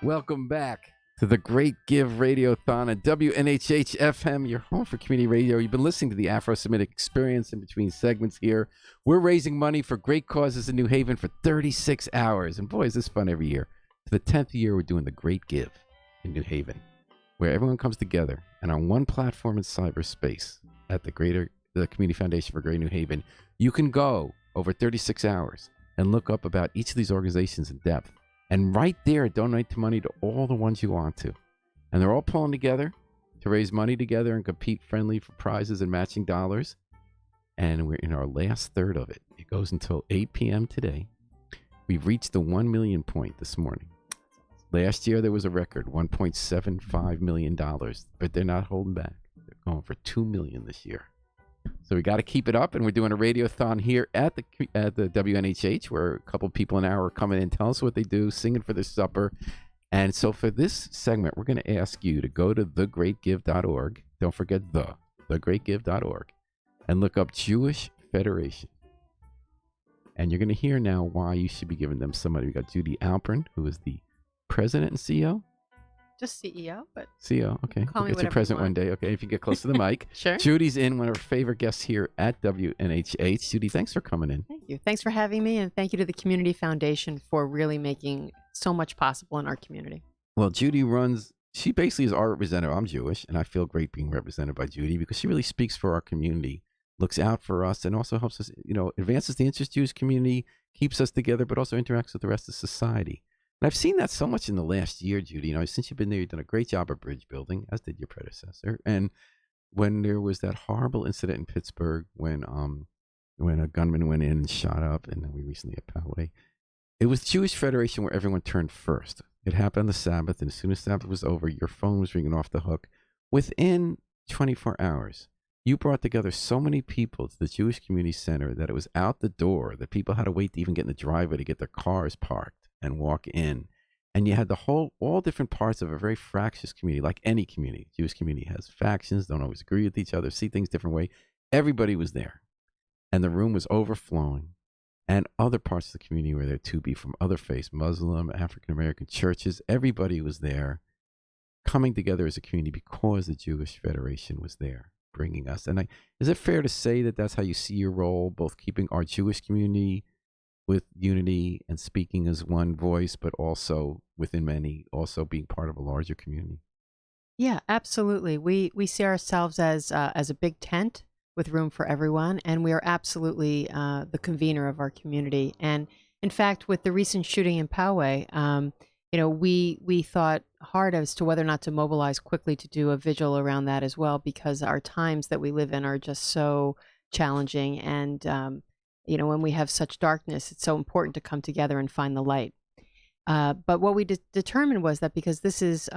Welcome back to the Great Give Radiothon at WNHH FM, your home for community radio. You've been listening to the Afro-Semitic Experience in between segments here. We're raising money for great causes in New Haven for 36 hours. And boy, is this fun every year. For the 10th year, we're doing the Great Give in New Haven, where everyone comes together and on one platform in cyberspace at the Community Foundation for Greater New Haven, you can go over 36 hours and look up about each of these organizations in depth. And right there, donate money to all the ones you want to. And they're all pulling together to raise money together and compete friendly for prizes and matching dollars. And we're in our last third of it. It goes until 8 p.m. today. We've reached the 1 million point this morning. Last year, there was a record, $1.75 million. But they're not holding back. They're going for $2 million this year. So we got to keep it up, and we're doing a radiothon here at the WNHH, where a couple people an hour are coming in, tell us what they do, singing for their supper. And so for this segment, we're going to ask you to go to thegreatgive.org. Don't forget thegreatgive.org, and look up Jewish Federation. And you're going to hear now why you should be giving them some money. We got Judy Alpern, who is the president and CEO. Just CEO, but CEO, okay. Call me We'll get you president one day, okay, if you get close to the mic. Sure. Judy's one of our favorite guests here at WNHH. Judy, thanks for coming in. Thank you. Thanks for having me, and thank you to the Community Foundation for really making so much possible in our community. Well, Judy she basically is our representative. I'm Jewish, and I feel great being represented by Judy because she really speaks for our community, looks out for us, and also helps us, advances the interest Jewish community, keeps us together, but also interacts with the rest of society. And I've seen that so much in the last year, Judy. Since you've been there, you've done a great job of bridge building, as did your predecessor. And when there was that horrible incident in Pittsburgh when a gunman went in and shot up, and then we recently had Poway, it was Jewish Federation where everyone turned first. It happened on the Sabbath, and as soon as Sabbath was over, your phone was ringing off the hook. Within 24 hours, you brought together so many people to the Jewish Community Center that it was out the door, that people had to wait to even get in the driveway to get their cars parked and walk in. And you had all different parts of a very fractious community, like any community. Jewish community has factions, don't always agree with each other, see things different way. Everybody was there. And the room was overflowing. And other parts of the community were there too, be from other faiths, Muslim, African-American churches. Everybody was there coming together as a community because the Jewish Federation was there bringing us. And is it fair to say that that's how you see your role, both keeping our Jewish community with unity and speaking as one voice, but also within many, also being part of a larger community? Yeah, absolutely. We see ourselves as a big tent with room for everyone, and we are absolutely the convener of our community. And in fact, with the recent shooting in Poway, we thought hard as to whether or not to mobilize quickly to do a vigil around that as well, because our times that we live in are just so challenging. And when we have such darkness, it's so important to come together and find the light. But what we determined was that because this is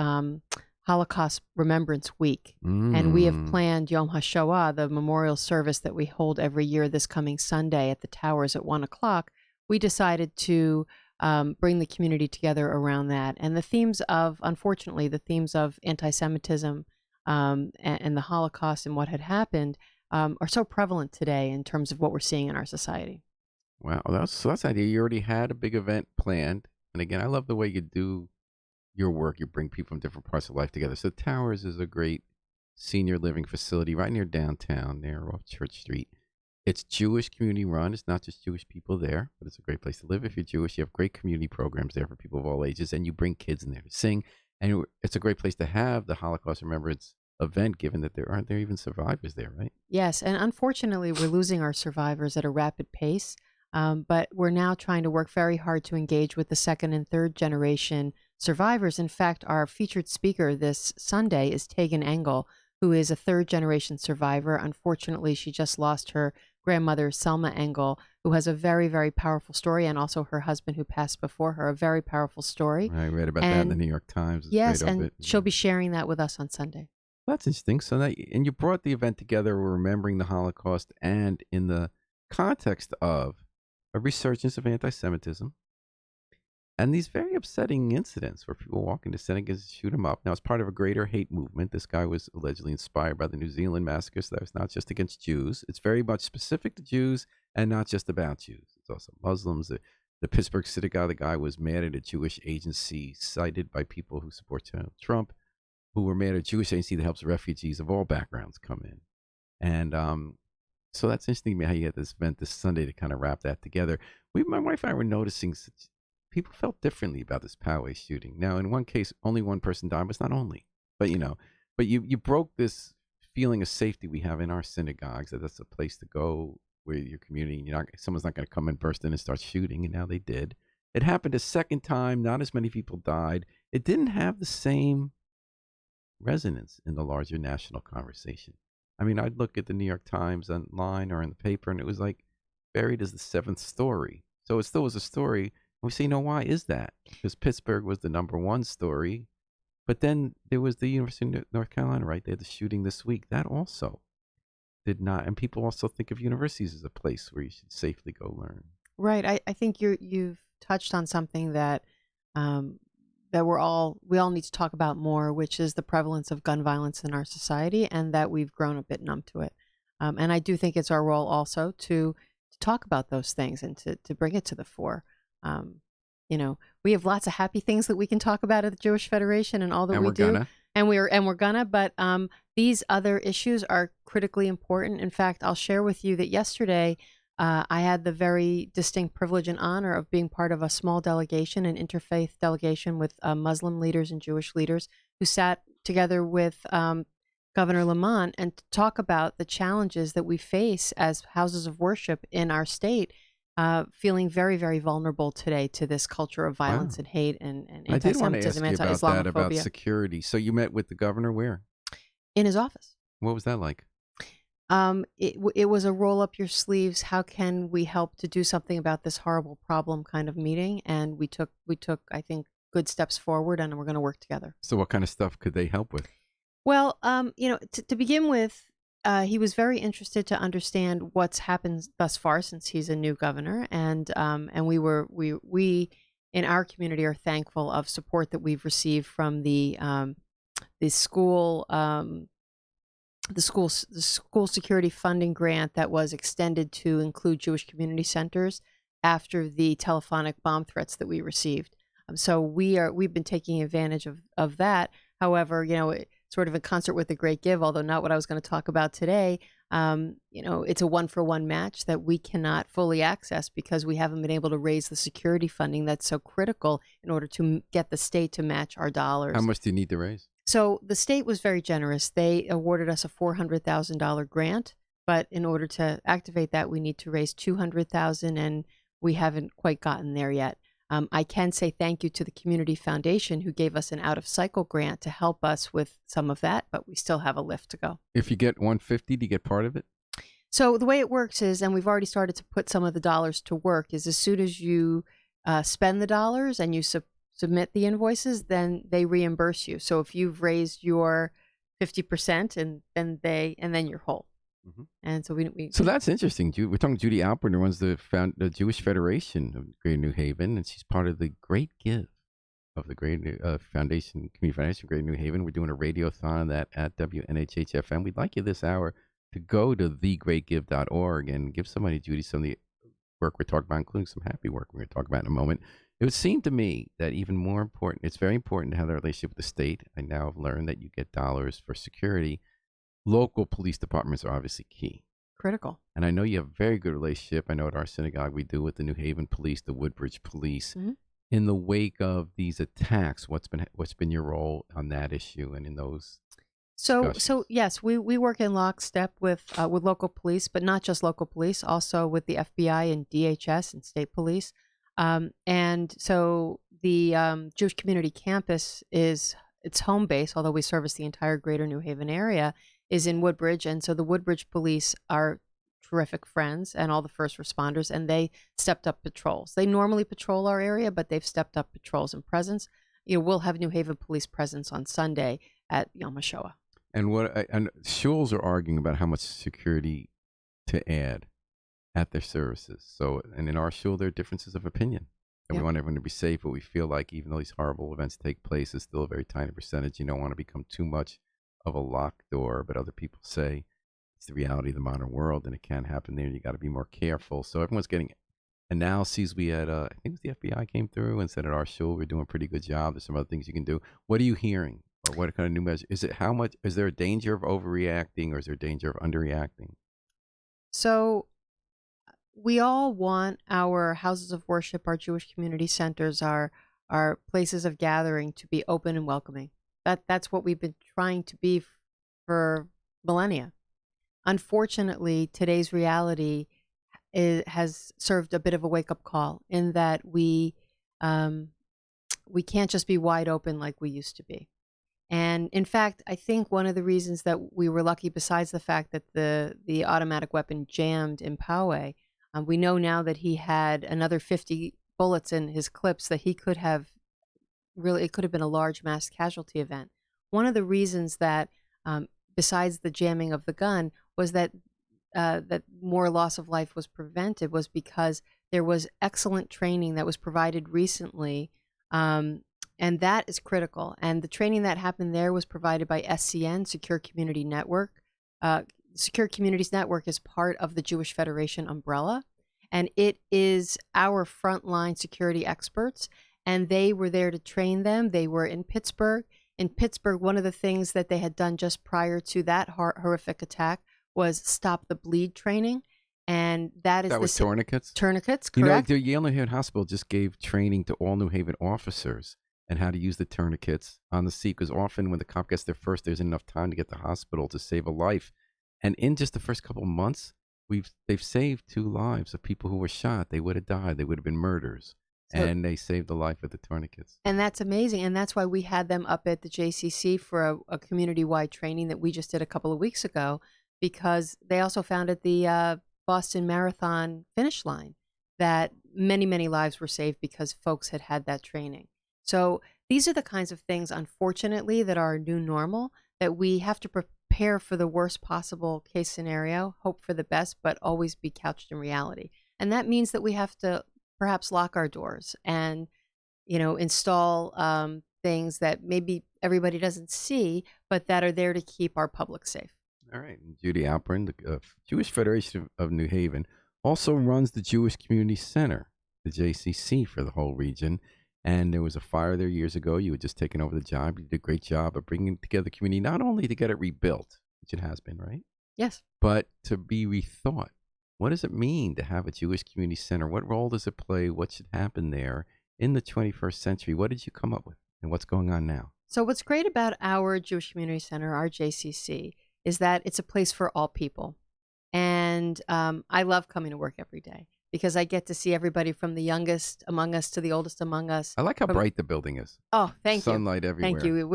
Holocaust Remembrance Week, and we have planned Yom HaShoah, the memorial service that we hold every year this coming Sunday at the Towers at 1 o'clock, we decided to bring the community together around that. And unfortunately, the themes of anti-Semitism and the Holocaust and what had happened are so prevalent today in terms of what we're seeing in our society. Wow, that's the idea. You already had a big event planned. And again, I love the way you do your work. You bring people from different parts of life together. So Towers is a great senior living facility right near downtown, there off Church Street. It's Jewish community run. It's not just Jewish people there, but it's a great place to live. If you're Jewish, you have great community programs there for people of all ages, and you bring kids in there to sing. And it's a great place to have the Holocaust Remembrance event, given that there aren't even survivors there, right? Yes, and unfortunately, we're losing our survivors at a rapid pace. But we're now trying to work very hard to engage with the second and third generation survivors. In fact, our featured speaker this Sunday is Tegan Engel, who is a third generation survivor. Unfortunately, she just lost her grandmother, Selma Engel, who has a very, very powerful story, and also her husband who passed before her, a very powerful story. I read about that in the New York Times. It's yes, great and she'll be sharing that with us on Sunday. That's interesting. And you brought the event together, remembering the Holocaust, and in the context of a resurgence of anti-Semitism and these very upsetting incidents where people walk into synagogues and shoot them up. Now, it's part of a greater hate movement. This guy was allegedly inspired by the New Zealand massacre, so that was not just against Jews. It's very much specific to Jews and not just about Jews. It's also Muslims. The Pittsburgh synagogue, the guy was mad at a Jewish agency cited by people who support Trump, who were mad at a Jewish agency that helps refugees of all backgrounds come in. And so that's interesting to me how you had this event this Sunday to kind of wrap that together. My wife and I were noticing people felt differently about this Poway shooting. Now, in one case, only one person died, but it's not only. But you broke this feeling of safety we have in our synagogues, that that's a place to go where your community, someone's not going to come and burst in and start shooting, and now they did. It happened a second time. Not as many people died. It didn't have the same resonance in the larger national conversation. I mean, I'd look at the New York Times online or in the paper, and it was like buried as the seventh story. So it still was a story. And we say, why is that? Because Pittsburgh was the number one story. But then there was the University of North Carolina, right? They had the shooting this week. That also did not. And people also think of universities as a place where you should safely go learn. Right. I think you've touched on something that that we all need to talk about more, which is the prevalence of gun violence in our society, and that we've grown a bit numb to it. And I do think it's our role also to talk about those things and to bring it to the fore. We have lots of happy things that we can talk about at the Jewish Federation and all that we do. And we're gonna, but these other issues are critically important. In fact, I'll share with you that yesterday I had the very distinct privilege and honor of being part of a small delegation, an interfaith delegation with Muslim leaders and Jewish leaders who sat together with Governor Lamont and to talk about the challenges that we face as houses of worship in our state, feeling very, very vulnerable today to this culture of violence and hate and anti-Semitism, anti-Islamophobia. About security. So you met with the governor where? In his office. What was that like? It was a roll up your sleeves. How can we help to do something about this horrible problem kind of meeting? And we took, I think, good steps forward, and we're going to work together. So what kind of stuff could they help with? Well, to begin with, he was very interested to understand what's happened thus far since he's a new governor, and we in our community are thankful of support that we've received from the school. The school security funding grant that was extended to include Jewish community centers after the telephonic bomb threats that we received. So we've been taking advantage of that. However, sort of in concert with the Great Give, although not what I was going to talk about today, it's a one-for-one match that we cannot fully access because we haven't been able to raise the security funding that's so critical in order to get the state to match our dollars. How much do you need to raise? So the state was very generous. They awarded us a $400,000 grant, but in order to activate that, we need to raise $200,000, and we haven't quite gotten there yet. I can say thank you to the Community Foundation who gave us an out-of-cycle grant to help us with some of that, but we still have a lift to go. If you get 150, do you get part of it? So the way it works is, and we've already started to put some of the dollars to work, is as soon as you spend the dollars and you submit the invoices, then they reimburse you. So if you've raised your 50%, and then you're whole. Mm-hmm. And so so that's interesting. We're talking to Judy Alpert, who runs the Jewish Federation of Greater New Haven, and she's part of the Great Give of the Greater Foundation, Community Foundation of Greater New Haven. We're doing a radiothon on that at WNHH-FM. We'd like you this hour to go to thegreatgive.org and give somebody, Judy, some of the work we're talking about, including some happy work we're going to talk about in a moment. It would seem to me that even more important, it's very important to have a relationship with the state. I now have learned that you get dollars for security. Local police departments are obviously key. Critical. And I know you have a very good relationship. I know at our synagogue we do with the New Haven Police, the Woodbridge Police. Mm-hmm. In the wake of these attacks, what's been your role on that issue and in those discussions? So yes, we work in lockstep with local police, but not just local police, also with the FBI and DHS and state police. And so the Jewish Community Campus is its home base, although we service the entire greater New Haven area, is in Woodbridge. And so the Woodbridge police are terrific friends and all the first responders, and they stepped up patrols. They normally patrol our area, but they've stepped up patrols and presence. We'll have New Haven police presence on Sunday at Yom HaShoah. And shuls are arguing about how much security to add at their services. So, and in our shul, there are differences of opinion. And we want everyone to be safe, but we feel like even though these horrible events take place, it's still a very tiny percentage. You don't want to become too much of a locked door, but other people say it's the reality of the modern world and it can happen there. You got to be more careful. So everyone's getting and now sees we had, I think it was the FBI came through and said at our show we're doing a pretty good job. There's some other things you can do. What are you hearing? Or what kind of new measure? Is it how much? Is there a danger of overreacting or is there a danger of underreacting? So we all want our houses of worship, our Jewish community centers, our places of gathering to be open and welcoming. That's what we've been trying to be for millennia. Unfortunately, today's reality has served a bit of a wake up call in that we can't just be wide open like we used to be. And in fact, I think one of the reasons that we were lucky, besides the fact that the automatic weapon jammed in Poway, we know now that he had another 50 bullets in his clips that he could have really, it could have been a large mass casualty event. One of the reasons that, besides the jamming of the gun, was that that more loss of life was prevented was because there was excellent training that was provided recently. And that is critical. And the training that happened there was provided by SCN, Secure Community Network. Secure Communities Network is part of the Jewish Federation umbrella, and it is our frontline security experts. And they were there to train them. They were in Pittsburgh. In Pittsburgh, one of the things that they had done just prior to that horrific attack was stop the bleed training. And that was tourniquets? Tourniquets, You know, correct. the Yale New Haven Hospital just gave training to all New Haven officers and how to use the tourniquets on the seat, because often when the cop gets there first, there's enough time to get to the hospital to save a life. And in just the first couple of months, they've saved 2 lives of people who were shot. They would have died. They would have been murders. And they saved the life with the tourniquets. And that's amazing. And that's why we had them up at the JCC for a community-wide training that we just did a couple of weeks ago, because they also found at the Boston Marathon finish line that many, many lives were saved because folks had had that training. So these are the kinds of things, unfortunately, that are new normal, that we have to prepare for the worst possible case scenario, hope for the best, but always be couched in reality. And that means that we have to perhaps lock our doors and, install things that maybe everybody doesn't see, but that are there to keep our public safe. All right. And Judy Alperin, the Jewish Federation of New Haven, also runs the Jewish Community Center, the JCC, for the whole region. And there was a fire there years ago. You had just taken over the job. You did a great job of bringing together the community, not only to get it rebuilt, which it has been, right? Yes. But to be rethought. What does it mean to have a Jewish community center? What role does it play? What should happen there in the 21st century? What did you come up with, and what's going on now? So what's great about our Jewish Community Center, our JCC, is that it's a place for all people. And I love coming to work every day because I get to see everybody from the youngest among us to the oldest among us. I like how bright the building is. Oh, thank you. Sunlight everywhere. Thank you.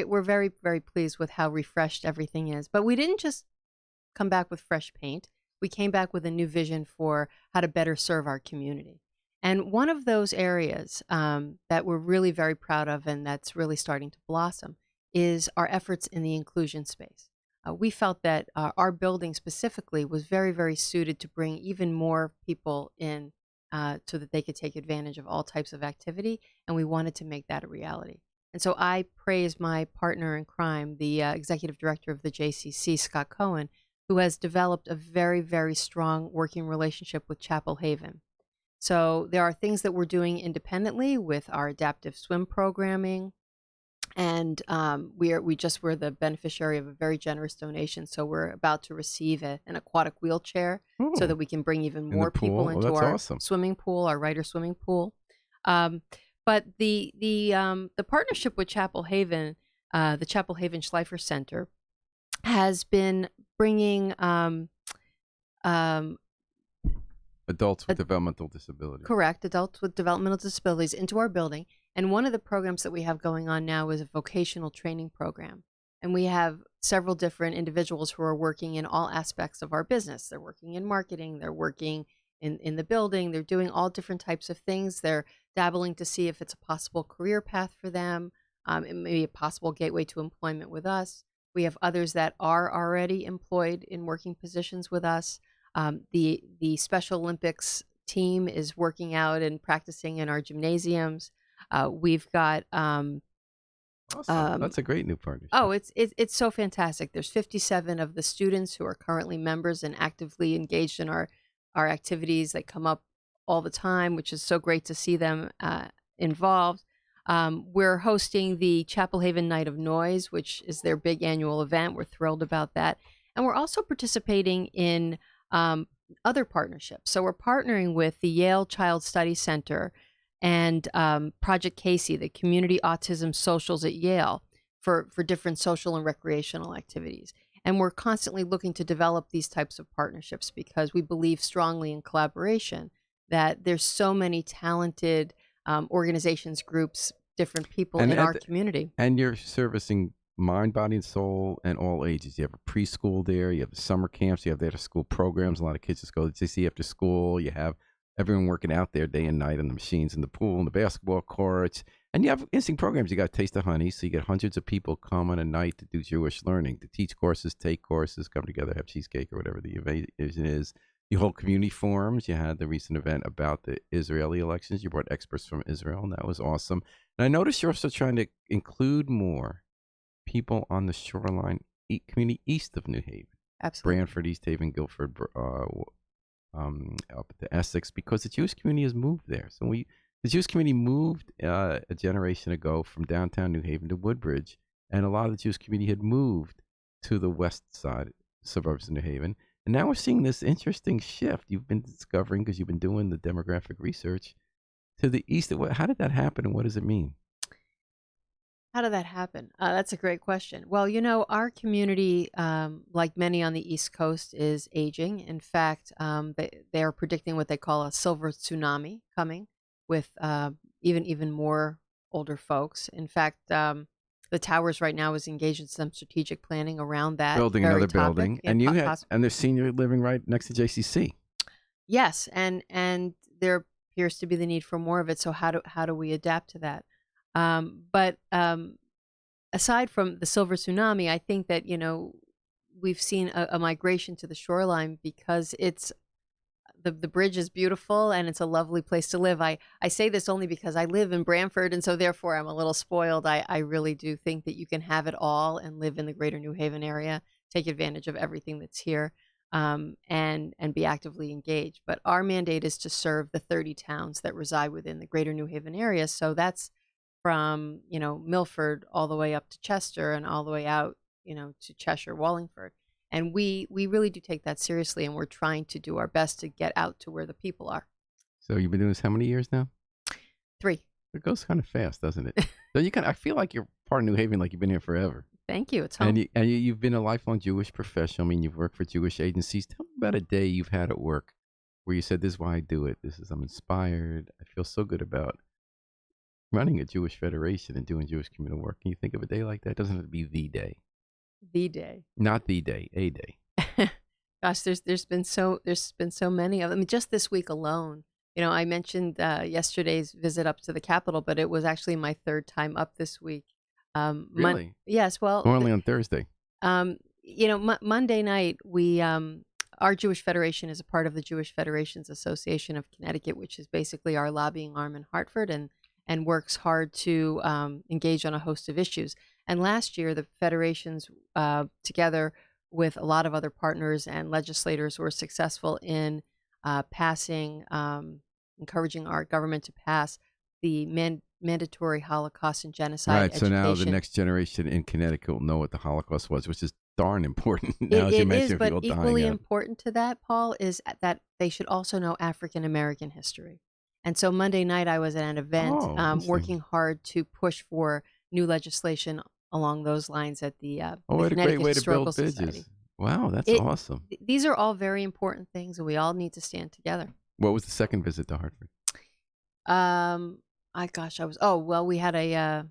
We're very, very pleased with how refreshed everything is. But we didn't just come back with fresh paint. We came back with a new vision for how to better serve our community. And one of those areas that we're really very proud of and that's really starting to blossom is our efforts in the inclusion space. We felt that our building specifically was very, very suited to bring even more people in so that they could take advantage of all types of activity, and we wanted to make that a reality. And so I praise my partner in crime, the executive director of the JCC, Scott Cohen, who has developed a very, very strong working relationship with Chapel Haven. So there are things that we're doing independently with our adaptive swim programming. And we just were the beneficiary of a very generous donation. So we're about to receive an aquatic wheelchair so that we can bring even more people into our swimming pool, our Ryder swimming pool. But the partnership with Chapel Haven, the Chapel Haven Schleifer Center, has been bringing adults with developmental disabilities. Correct, adults with developmental disabilities into our building. And one of the programs that we have going on now is a vocational training program. And we have several different individuals who are working in all aspects of our business. They're working in marketing, they're working in the building, they're doing all different types of things. They're dabbling to see if it's a possible career path for them. It may be a possible gateway to employment with us. We have others that are already employed in working positions with us. The Special Olympics team is working out and practicing in our gymnasiums. We've got awesome. That's a great new partnership. Oh, it's so fantastic. There's 57 of the students who are currently members and actively engaged in our activities that come up all the time, which is so great to see them involved. We're hosting the Chapel Haven Night of Noise, which is their big annual event. We're thrilled about that. And we're also participating in other partnerships. So we're partnering with the Yale Child Study Center and Project Casey, the Community Autism Socials at Yale, for different social and recreational activities. And we're constantly looking to develop these types of partnerships because we believe strongly in collaboration, that there's so many talented organizations, groups, different people in our community. And you're servicing mind, body, and soul, and all ages. You have a preschool there. You have the summer camps. You have the after-school programs. A lot of kids just go to JCC after school. You have everyone working out there day and night on the machines in the pool and the basketball courts. And you have interesting programs. You got Taste of Honey, so you get hundreds of people come on a night to do Jewish learning, to teach courses, take courses, come together, have cheesecake or whatever the event is. You hold community forums. You had the recent event about the Israeli elections. You brought experts from Israel, and that was awesome. And I noticed you're also trying to include more people on the shoreline community east of New Haven. Absolutely. Branford, East Haven, Guilford, up to Essex, because the Jewish community has moved there. So the Jewish community moved a generation ago from downtown New Haven to Woodbridge, and a lot of the Jewish community had moved to the west side suburbs of New Haven. And now we're seeing this interesting shift you've been discovering because you've been doing the demographic research to the east. How did that happen, and what does it mean? How did that happen? That's a great question. Well, our community, like many on the East Coast, is aging. In fact, they are predicting what they call a silver tsunami coming with even more older folks. In fact, the Towers right now is engaged in some strategic planning around that. Building very another topic. building. And and there's senior living right next to JCC. Yes, and there appears to be the need for more of it. So how do we adapt to that? But aside from the silver tsunami, I think that, we've seen a migration to the shoreline because it's the bridge is beautiful and it's a lovely place to live. I say this only because I live in Branford, and so therefore I'm a little spoiled. I really do think that you can have it all and live in the greater New Haven area, take advantage of everything that's here, and be actively engaged. But our mandate is to serve the 30 towns that reside within the greater New Haven area. So that's from, Milford all the way up to Chester and all the way out, to Cheshire, Wallingford. And we really do take that seriously, and we're trying to do our best to get out to where the people are. So you've been doing this how many years now? 3. It goes kind of fast, doesn't it? So I feel like you're part of New Haven, like you've been here forever. Thank you. It's home. And you've been a lifelong Jewish professional. I mean, you've worked for Jewish agencies. Tell me about a day you've had at work where you said, "This is why I do it. I'm inspired. I feel so good about running a Jewish federation and doing Jewish communal work." Can you think of a day like that? It doesn't have to be the day. The day. Not the day, a day. Gosh, there's been so many of them. I mean, just this week alone. I mentioned yesterday's visit up to the Capitol, but it was actually my 3rd time up this week. Really? Yes. Well, only on Thursday. Monday night we our Jewish Federation is a part of the Jewish Federations Association of Connecticut, which is basically our lobbying arm in Hartford, and works hard to engage on a host of issues. And last year, the federations, together with a lot of other partners and legislators, were successful in encouraging our government to pass the mandatory Holocaust and genocide education. So now the next generation in Connecticut will know what the Holocaust was, which is darn important. Now, it is, but equally important to that, Paul, is that they should also know African American history. And so Monday night I was at an event working hard to push for new legislation along those lines at the what a great way to build Society. bridges. Wow, that's awesome. These are all very important things, and we all need to stand together. What was the second visit to Hartford? We had a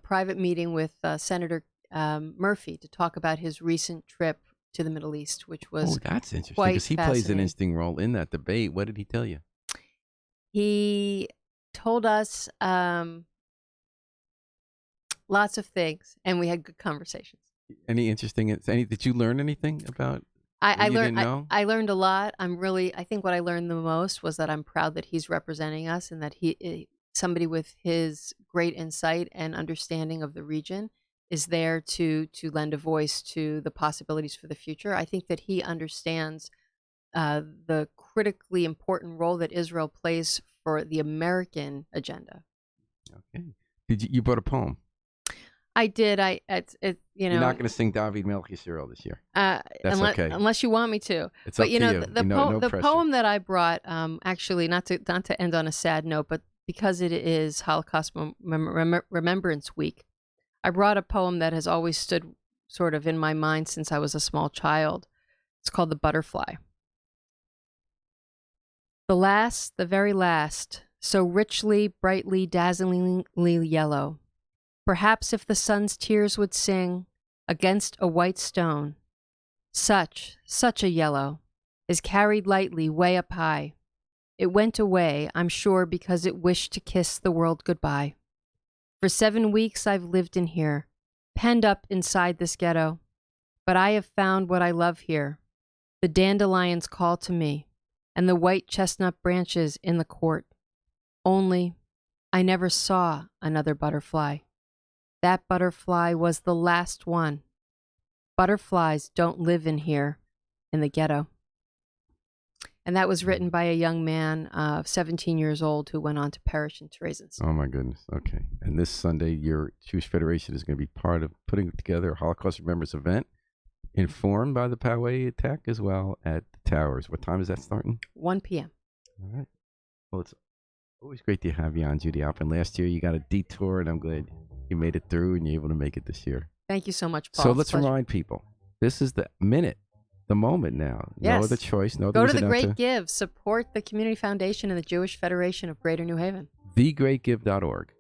private meeting with Senator Murphy to talk about his recent trip to the Middle East, which was that's interesting because he plays an interesting role in that debate. What did he tell you? He told us lots of things, and we had good conversations. Did you learn anything about? I learned a lot. I think what I learned the most was that I'm proud that he's representing us, and that somebody with his great insight and understanding of the region is there to lend a voice to the possibilities for the future. I think that he understands the critically important role that Israel plays for the American agenda. Okay. You brought a poem? I did. You're not going to sing David Melch Yisrael this year. That's okay. Unless you want me to. It's but up to you. The poem that I brought, actually, not to end on a sad note, but because it is Holocaust Remembrance Week, I brought a poem that has always stood sort of in my mind since I was a small child. It's called The Butterfly. The very last, so richly, brightly, dazzlingly yellow. Perhaps if the sun's tears would sing against a white stone, such a yellow, is carried lightly way up high. It went away, I'm sure, because it wished to kiss the world goodbye. For 7 weeks I've lived in here, penned up inside this ghetto, but I have found what I love here. The dandelions call to me, and the white chestnut branches in the court. Only, I never saw another butterfly. That butterfly was the last one. Butterflies don't live in here, in the ghetto. And that was written by a young man of 17 years old who went on to perish in Theresienstadt. Oh, my goodness. Okay. And this Sunday, your Jewish Federation is going to be part of putting together a Holocaust Remembrance event, informed by the Poway attack as well, at the Towers. What time is that starting? 1 p.m. All right. Well, it's always great to have you on, Judy Alpin. Last year, you got a detour, and I'm glad you made it through and you're able to make it this year. Thank you so much, Paul. So let's remind people, this is the minute, the moment now. Yes. No other choice. No other Go to reason The not Great Give. Support the Community Foundation and the Jewish Federation of Greater New Haven. TheGreatGive.org.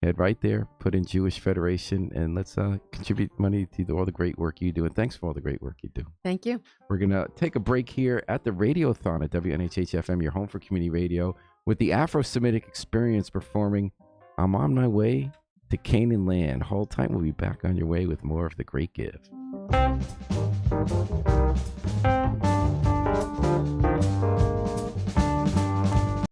Head right there, put in Jewish Federation, and let's contribute money to all the great work you do. And thanks for all the great work you do. Thank you. We're going to take a break here at the Radiothon at WNHH-FM, your home for community radio, with the Afro-Semitic Experience performing I'm on My Way to Canaan Land. Hold tight. We'll be back on your way with more of The Great Give.